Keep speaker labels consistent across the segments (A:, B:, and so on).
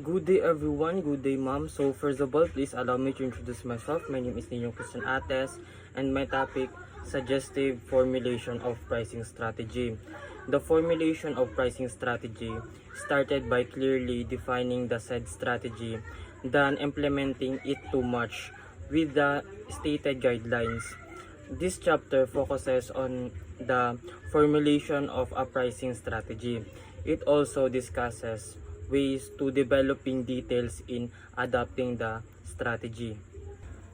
A: Good day everyone, good day ma'am. So first of all, please allow me to introduce myself. My name is Ninyong Christian Ates and my topic, suggestive formulation of pricing strategy. The formulation of pricing strategy started by clearly defining the said strategy, then implementing it too much with the stated guidelines. This chapter focuses on the formulation of a pricing strategy. It also discusses ways to developing details in adapting the strategy.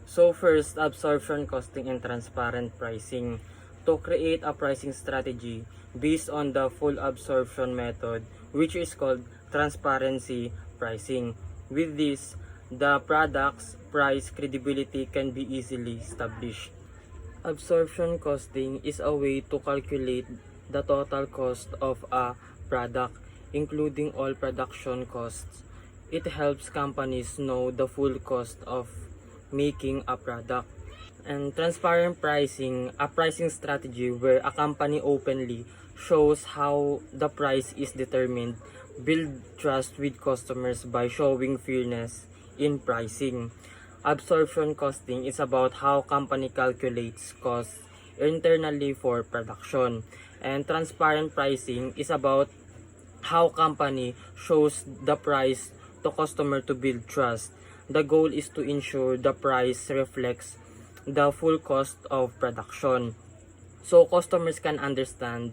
A: So first, absorption costing and transparent pricing. To create a pricing strategy based on the full absorption method, which is called transparency pricing. With this, the product's price credibility can be easily established. Absorption costing is a way to calculate the total cost of a product, including all production costs. It helps companies know the full cost of making a product. And transparent pricing, a pricing strategy where a company openly shows how the price is determined, build trust with customers by showing fairness in pricing. Absorption costing is about how company calculates costs internally for production. And transparent pricing is about how company shows the price to customer to build trust. The goal is to ensure the price reflects the full cost of production, so customers can understand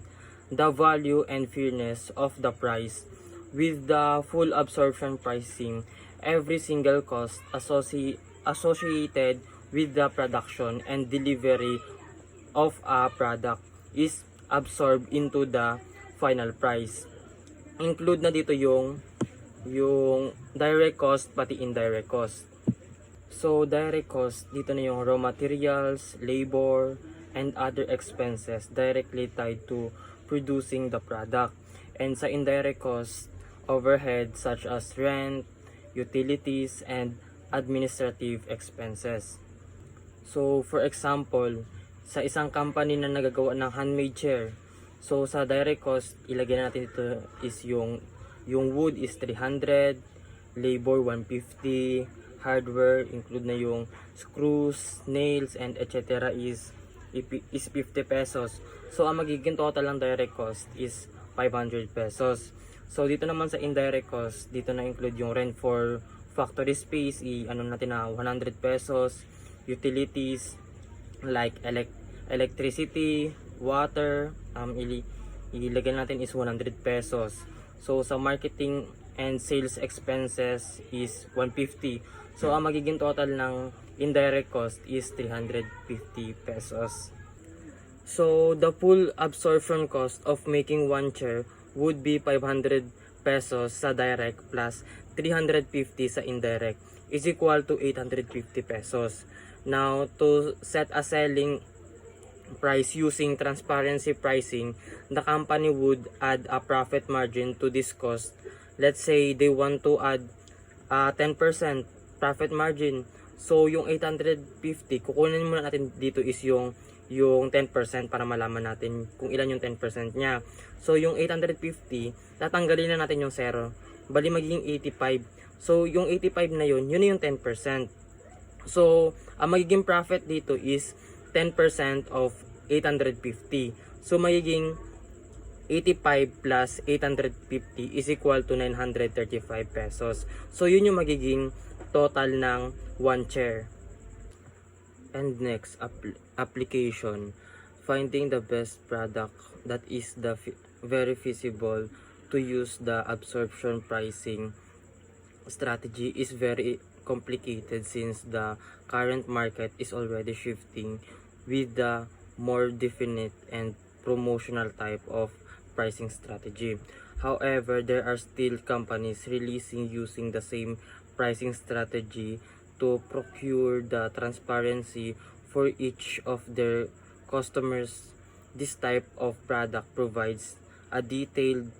A: the value and fairness of the price. With the full absorption pricing, every single cost associated with the production and delivery of a product is absorbed into the final price. Include na dito yung direct cost pati indirect cost. So direct cost, dito na yung raw materials, labor, and other expenses directly tied to producing the product. And sa indirect cost, overhead such as rent, utilities, and administrative expenses. So for example, sa isang company na nagagawa ng handmade chair, so sa direct cost, ilagay natin dito is yung wood is 300, labor 150, hardware include na yung screws, nails, and etc. is 50 pesos. So ang magiging total ng direct cost is 500 pesos. So dito naman sa indirect cost, dito na include yung rent for factory space, ano natin na 100 pesos, utilities like electricity, water, ilagay natin is 100 pesos. So sa marketing and sales expenses is 150. So ang magiging total ng indirect cost is 350 pesos. So the full absorption cost of making one chair would be 500 pesos sa direct plus 350 sa indirect is equal to 850 pesos. Now to set a selling price using transparency pricing, the company would add a profit margin to this cost. Let's say they want to add 10% profit margin. So yung 850, kukunin muna natin dito is yung 10% para malaman natin kung ilan yung 10% niya. So yung 850, tatanggalin na natin yung 0. Bali magiging 85. So yung 85 na yun na yung 10%. So ang magiging profit dito is 10% of 850. So magiging 85 plus 850 is equal to 935 pesos. So yun yung magiging total ng one chair. And next, application. Finding the best product that is very feasible to use the absorption pricing strategy is very complicated since the current market is already shifting with the more definite and promotional type of pricing strategy. However, there are still companies releasing using the same pricing strategy to procure the transparency for each of their customers. This type of product provides a detailed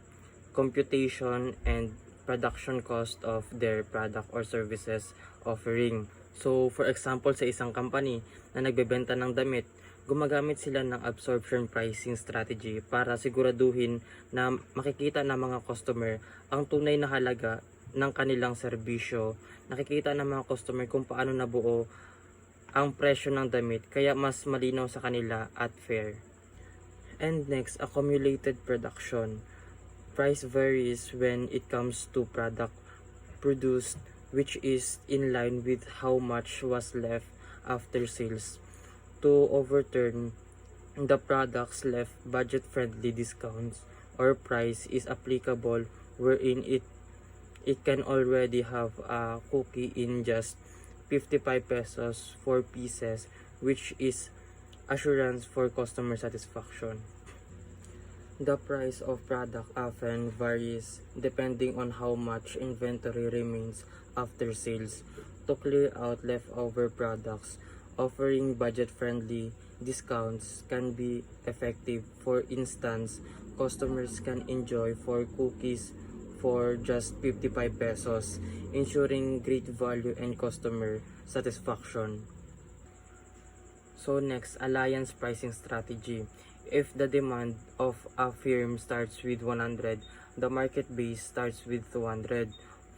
A: computation and production cost of their product or services offering. So, for example, sa isang company na nagbebenta ng damit, gumagamit sila ng absorption pricing strategy para siguraduhin na makikita ng mga customer ang tunay na halaga ng kanilang serbisyo. Nakikita ng mga customer kung paano nabuo ang presyo ng damit, kaya mas malinaw sa kanila at fair. And next, accumulated production. Price varies when it comes to product produced, which is in line with how much was left after sales. To overturn the products left, budget-friendly discounts or price is applicable wherein it can already have a cookie in just 55 pesos 4 pieces, which is assurance for customer satisfaction. The price of product often varies depending on how much inventory remains after sales. To clear out leftover products, offering budget-friendly discounts can be effective. For instance, customers can enjoy 4 cookies for just 55 pesos, ensuring great value and customer satisfaction. So next, alliance pricing strategy. If the demand of a firm starts with 100, the market base starts with 200.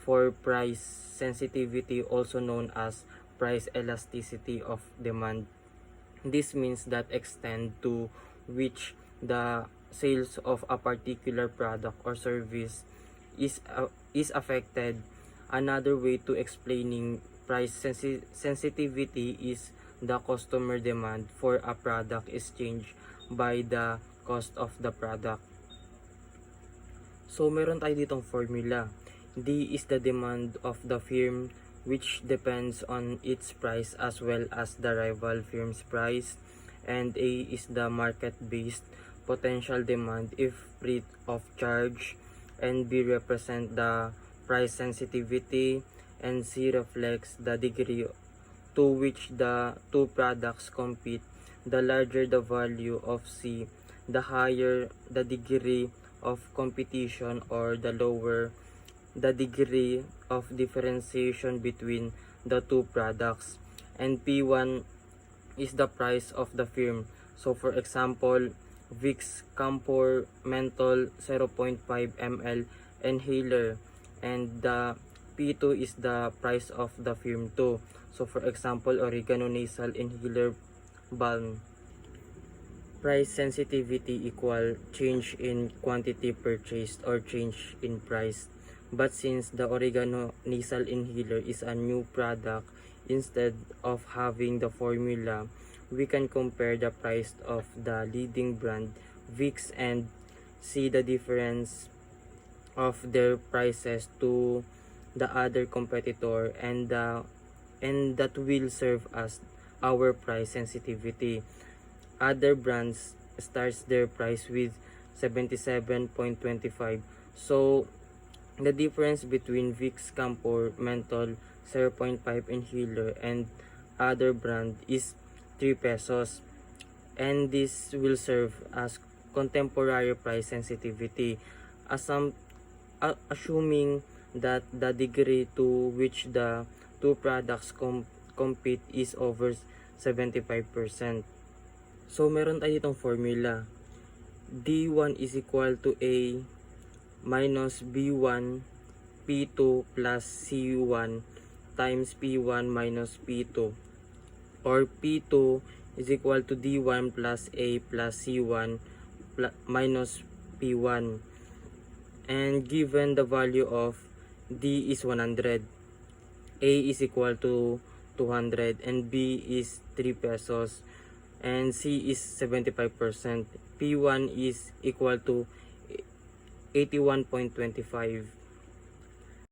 A: For price sensitivity, also known as price elasticity of demand, this means that extent to which the sales of a particular product or service is affected. Another way to explaining price sensitivity is the customer demand for a product is changed by the cost of the product. So meron tayo ditong formula. D is the demand of the firm, which depends on its price as well as the rival firm's price. And A is the market-based potential demand if free of charge. And B represent the price sensitivity. And C reflects the degree to which the two products compete. The larger the value of C, the higher the degree of competition, or the lower the degree of differentiation between the two products. And P1 is the price of the firm. So for example, Vicks Camphor Menthol 0.5 ml inhaler, and the P2 is the price of the firm too. So for example, Oregano Nasal Inhaler Balm. Price sensitivity equal change in quantity purchased or change in price. But since the Oregano Nasal Inhaler is a new product, instead of having the formula, we can compare the price of the leading brand, Vicks, and see the difference of their prices to the other competitor, and that will serve as our price sensitivity. Other brands starts their price with 77.25. So the difference between Vicks Camphor Menthol 0.5 inhaler and other brand is 3 pesos. And this will serve as contemporary price sensitivity. Assuming that the degree to which the two products compete is over 75%. So meron tayo itong formula. D1 is equal to A minus B1 P2 plus C1 times P1 minus P2, or P2 is equal to D1 plus A plus C1 minus P1. And given the value of D is 100, A is equal to 200, and B is 3 pesos, and C is 75%. P1 is equal to 81.25.